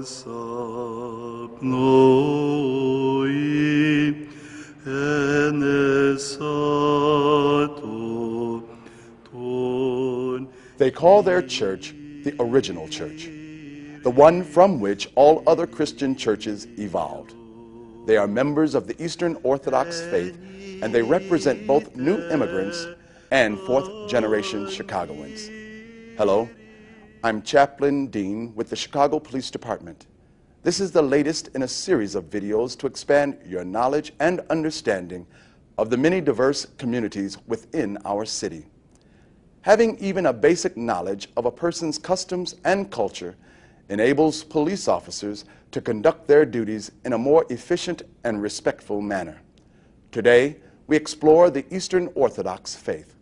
They call their church the original church, the one from which all other Christian churches evolved. They are members of the Eastern Orthodox faith, and they represent both new immigrants and fourth-generation Chicagoans. Hello, I'm Chaplain Dean with the Chicago Police Department. This is the latest in a series of videos to expand your knowledge and understanding of the many diverse communities within our city. Having even a basic knowledge of a person's customs and culture enables police officers to conduct their duties in a more efficient and respectful manner. Today, we explore the Eastern Orthodox faith.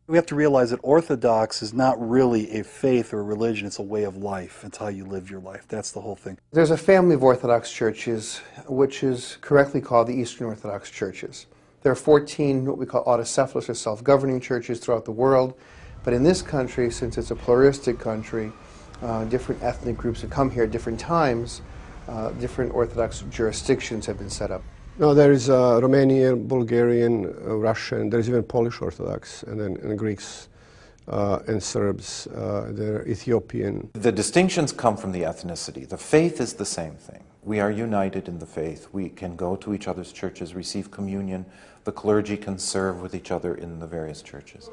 We have to realize that Orthodox is not really a faith or a religion, it's a way of life. It's how you live your life. That's the whole thing. There's a family of Orthodox churches which is correctly called the Eastern Orthodox churches. There are 14 what we call autocephalous or self-governing churches throughout the world. But in this country, since it's a pluralistic country, different ethnic groups have come here at different times. Different Orthodox jurisdictions have been set up. No, there is Romanian, Bulgarian, Russian, there's even Polish Orthodox, and then Greeks and Serbs, they're Ethiopian. The distinctions come from the ethnicity. The faith is the same thing. We are united in the faith. We can go to each other's churches, receive communion. The clergy can serve with each other in the various churches.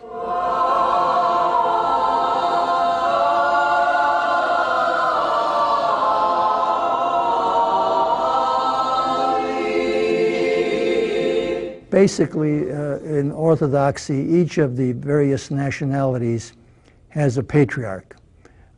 Basically, in Orthodoxy, each of the various nationalities has a patriarch.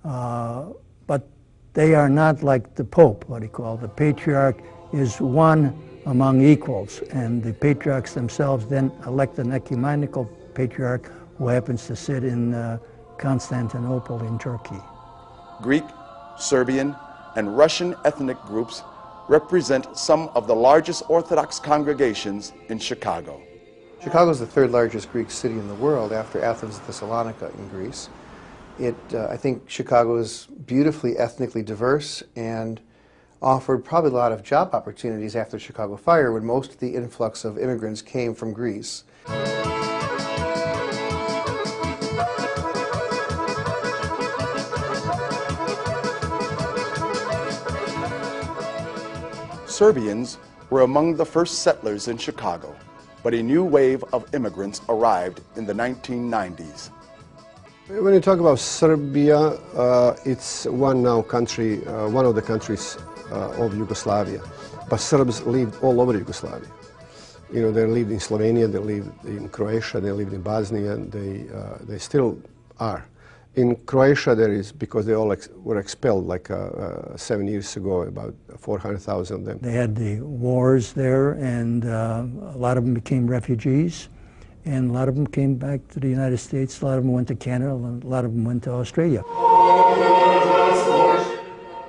But they are not like the Pope, what he called. The patriarch is one among equals, and the patriarchs themselves then elect an ecumenical patriarch who happens to sit in Constantinople in Turkey. Greek, Serbian, and Russian ethnic groups represent some of the largest Orthodox congregations in Chicago. Chicago is the third largest Greek city in the world after Athens and Thessalonica in Greece. I think Chicago is beautifully ethnically diverse and offered probably a lot of job opportunities after the Chicago fire when most of the influx of immigrants came from Greece. Serbians were among the first settlers in Chicago, but a new wave of immigrants arrived in the 1990s. When you talk about Serbia, it's one now country, one of the countries of Yugoslavia. But Serbs lived all over Yugoslavia. You know, they lived in Slovenia, they lived in Croatia, they lived in Bosnia, and they still are. In Croatia, there is, because they all were expelled like 7 years ago, about 400,000 of them. They had the wars there, and a lot of them became refugees, and a lot of them came back to the United States, a lot of them went to Canada, and a lot of them went to Australia.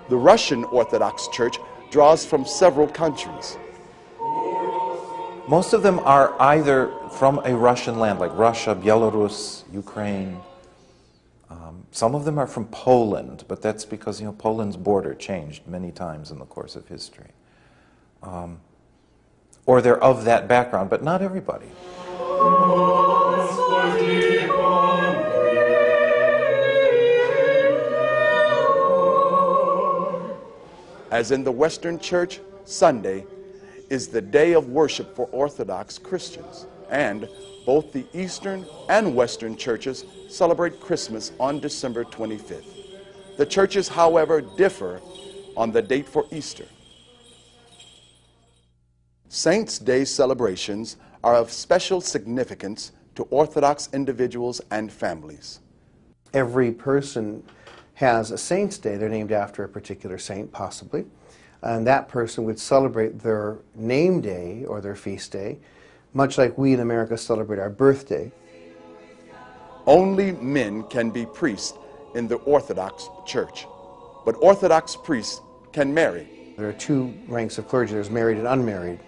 The Russian Orthodox Church draws from several countries. Most of them are either from a Russian land, like Russia, Belarus, Ukraine. Some of them are from Poland, but that's because, you know, Poland's border changed many times in the course of history. Or they're of that background, but not everybody. As in the Western Church, Sunday is the day of worship for Orthodox Christians, and both the Eastern and Western churches celebrate Christmas on December 25th. The churches, however, differ on the date for Easter. Saints' Day celebrations are of special significance to Orthodox individuals and families. Every person has a Saint's Day. They're named after a particular saint, possibly. And that person would celebrate their name day or their feast day, much like we in America celebrate our birthday. Only men can be priests in the Orthodox Church, but Orthodox priests can marry. There are two ranks of clergy. There's married and unmarried.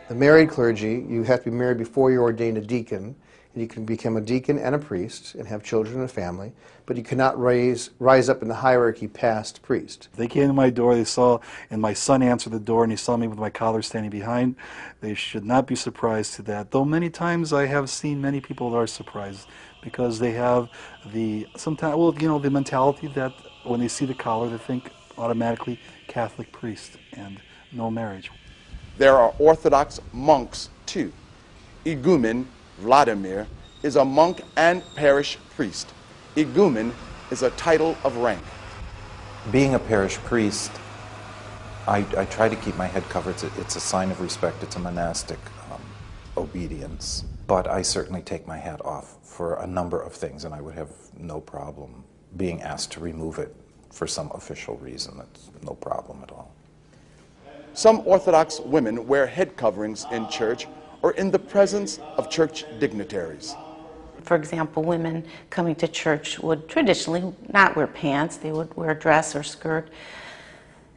The married clergy, you have to be married before you're ordained a deacon, And you can become a deacon and a priest and have children and a family, but you cannot rise up in the hierarchy past priest. They came to my door, they saw, and my son answered the door, and he saw me with my collar standing behind. They should not be surprised to that, though many times I have seen many people that are surprised because they have the, sometimes, well, you know, the mentality that when they see the collar, they think automatically Catholic priest and no marriage. There are Orthodox monks too. Igumen Vladimir is a monk and parish priest. Igumen is a title of rank. Being a parish priest, I try to keep my head covered. It's a sign of respect. It's a monastic obedience. But I certainly take my hat off for a number of things, and I would have no problem being asked to remove it for some official reason. That's no problem at all. Some Orthodox women wear head coverings in church or in the presence of church dignitaries. For example, women coming to church would traditionally not wear pants. They would wear a dress or skirt.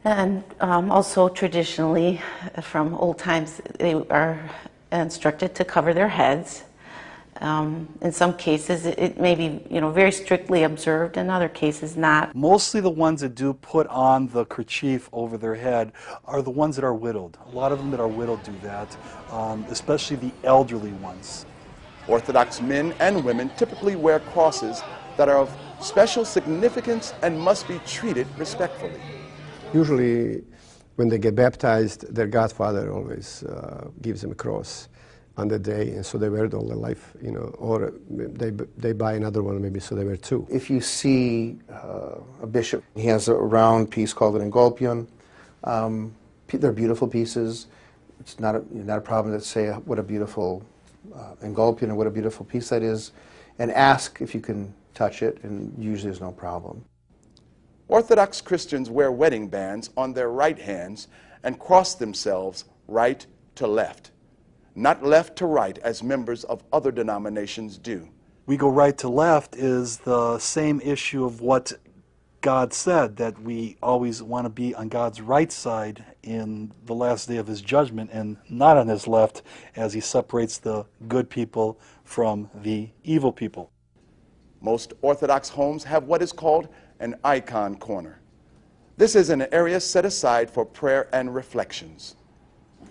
And also traditionally, from old times, they are instructed to cover their heads. In some cases, it may be, very strictly observed. In other cases, not. Mostly the ones that do put on the kerchief over their head are the ones that are widowed. A lot of them that are widowed do that, especially the elderly ones. Orthodox men and women typically wear crosses that are of special significance and must be treated respectfully. Usually, when they get baptized, their godfather always gives them a cross on the day, and so they wear it all their life, or they buy another one maybe, so they wear two. If you see a bishop, he has a round piece called an engolpion. They're beautiful pieces. It's not a problem to say what a beautiful engolpion or what a beautiful piece that is, and ask if you can touch it, and usually there's no problem. Orthodox Christians wear wedding bands on their right hands and cross themselves right to left, not left to right as members of other denominations do. We go right to left is the same issue of what God said, that we always want to be on God's right side in the last day of his judgment and not on his left as he separates the good people from the evil people. Most Orthodox homes have what is called an icon corner. This is an area set aside for prayer and reflections.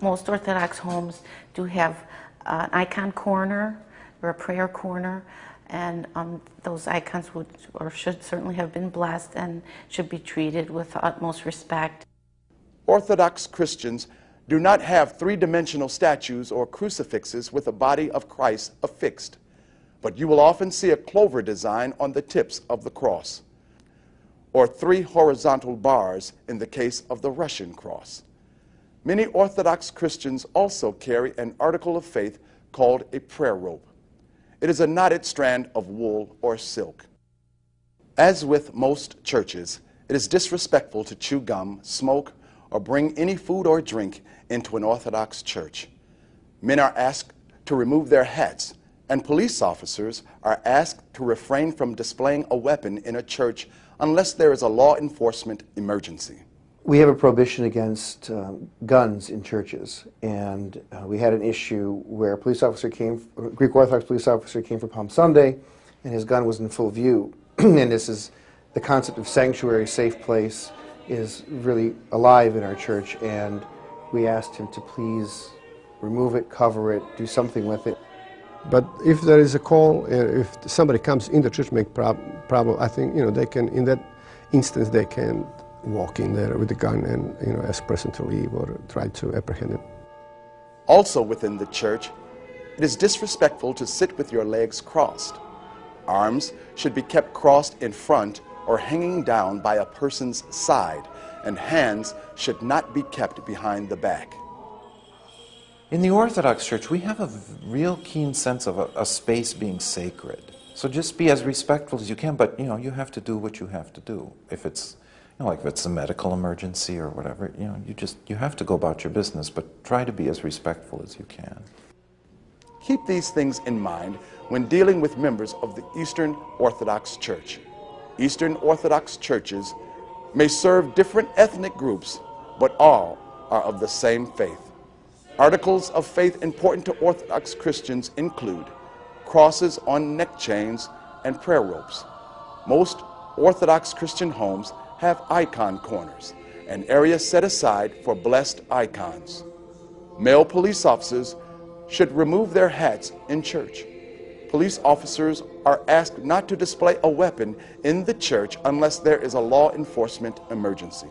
Most Orthodox homes do have an icon corner or a prayer corner, and those icons would or should certainly have been blessed and should be treated with the utmost respect. Orthodox Christians do not have three-dimensional statues or crucifixes with the body of Christ affixed, but you will often see a clover design on the tips of the cross, or three horizontal bars in the case of the Russian cross. Many Orthodox Christians also carry an article of faith called a prayer rope. It is a knotted strand of wool or silk. As with most churches, it is disrespectful to chew gum, smoke, or bring any food or drink into an Orthodox church. Men are asked to remove their hats, and police officers are asked to refrain from displaying a weapon in a church unless there is a law enforcement emergency. We have a prohibition against guns in churches, and we had an issue where a Greek Orthodox police officer came for Palm Sunday, and his gun was in full view. And this is the concept of sanctuary, safe place, is really alive in our church, and we asked him to please remove it, cover it, do something with it. But if there is a call, if somebody comes in the church make problem, I think they can, in that instance, they can walk in there with a gun and ask person to leave or try to apprehend him. Also within the church, it is disrespectful to sit with your legs crossed. Arms should be kept crossed in front or hanging down by a person's side, and hands should not be kept behind the back. In the Orthodox Church, we have a real keen sense of a space being sacred. So just be as respectful as you can, but you have to do what you have to do. If it's like if it's a medical emergency or whatever, you have to go about your business, but try to be as respectful as you can. Keep these things in mind when dealing with members of the Eastern Orthodox Church. Eastern Orthodox churches may serve different ethnic groups, but all are of the same faith. Articles of faith important to Orthodox Christians include crosses on neck chains, and prayer ropes. Most Orthodox Christian homes have icon corners, an area set aside for blessed icons. Male police officers should remove their hats in church. Police officers are asked not to display a weapon in the church unless there is a law enforcement emergency.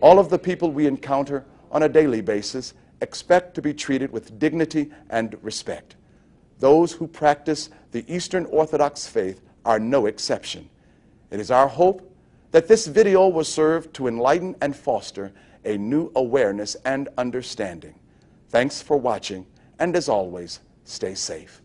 All of the people we encounter on a daily basis expect to be treated with dignity and respect. Those who practice the Eastern Orthodox faith are no exception. It is our hope that this video will serve to enlighten and foster a new awareness and understanding. Thanks for watching, and as always, stay safe.